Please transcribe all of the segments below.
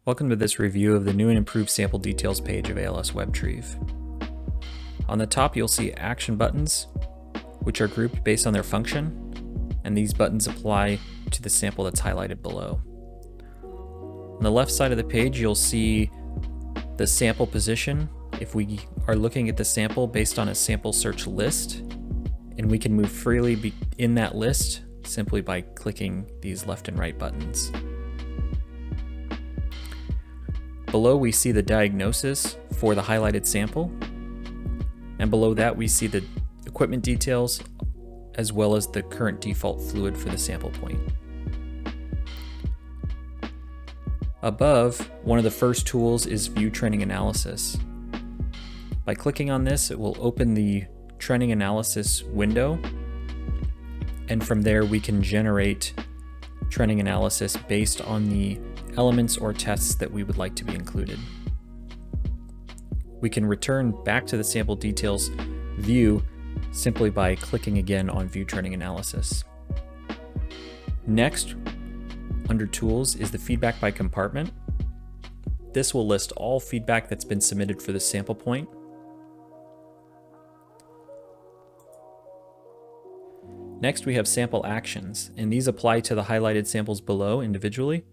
Welcome to this review of the new and improved sample details page of ALS Webtrieve. On the top you'll see action buttons, which are grouped based on their function, and these buttons apply to the sample that's highlighted below. On the left side of the page you'll see the sample position if we are looking at the sample based on a sample search list, and we can move freely in that list simply by clicking these left and right buttons. Below we see the diagnosis for the highlighted sample, and below that we see the equipment details as well as the current default fluid for the sample point. Above, one of the first tools is View Trending Analysis. By clicking on this, it will open the trending analysis window, and from there we can generate trending analysis based on the elements or tests that we would like to be included. We can return back to the sample details view simply by clicking again on View Trending Analysis. Next, under Tools, is the Feedback by Compartment. This will list all feedback that's been submitted for the sample point. Next, we have Sample Actions, and these apply to the highlighted samples below individually.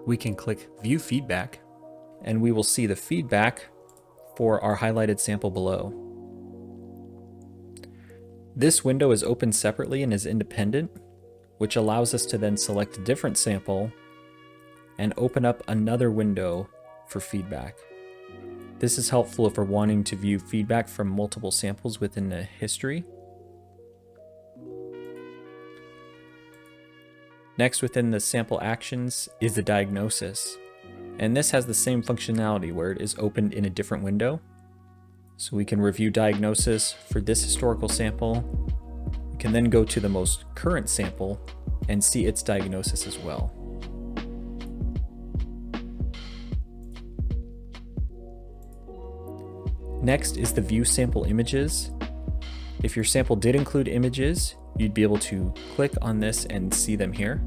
We can click View Feedback, and we will see the feedback for our highlighted sample below. This window is open separately and is independent, which allows us to then select a different sample and open up another window for feedback. This is helpful if we're wanting to view feedback from multiple samples within the history. Next, within the sample actions is the diagnosis, and this has the same functionality where it is opened in a different window. So we can review diagnosis for this historical sample. We can then go to the most current sample and see its diagnosis as well. Next is the View Sample Images. If your sample did include images, you'd be able to click on this and see them here.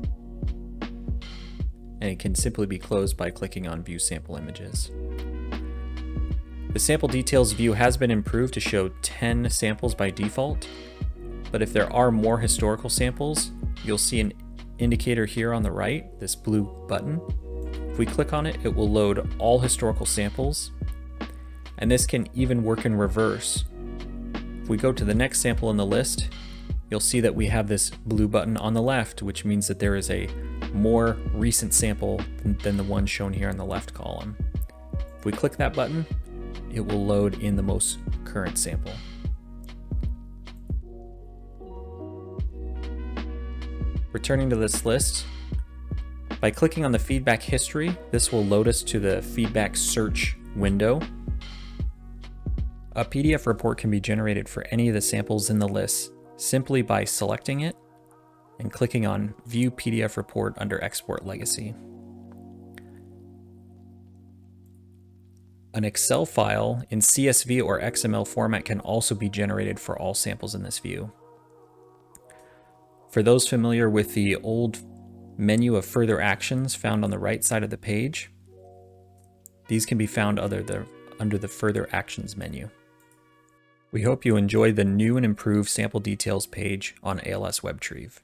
And it can simply be closed by clicking on View Sample Images. The sample details view has been improved to show 10 samples by default, but if there are more historical samples, you'll see an indicator here on the right, this blue button. If we click on it, it will load all historical samples, and this can even work in reverse. If we go to the next sample in the list, you'll see that we have this blue button on the left, which means that there is a more recent sample than the one shown here in the left column. If we click that button, it will load in the most current sample. Returning to this list, by clicking on the feedback history, this will load us to the feedback search window. A PDF report can be generated for any of the samples in the list simply by selecting it and clicking on View PDF Report under Export Legacy. An Excel file in CSV or XML format can also be generated for all samples in this view. For those familiar with the old menu of further actions found on the right side of the page, these can be found under the Further Actions menu. We hope you enjoyed the new and improved sample details page on ALS Webtrieve.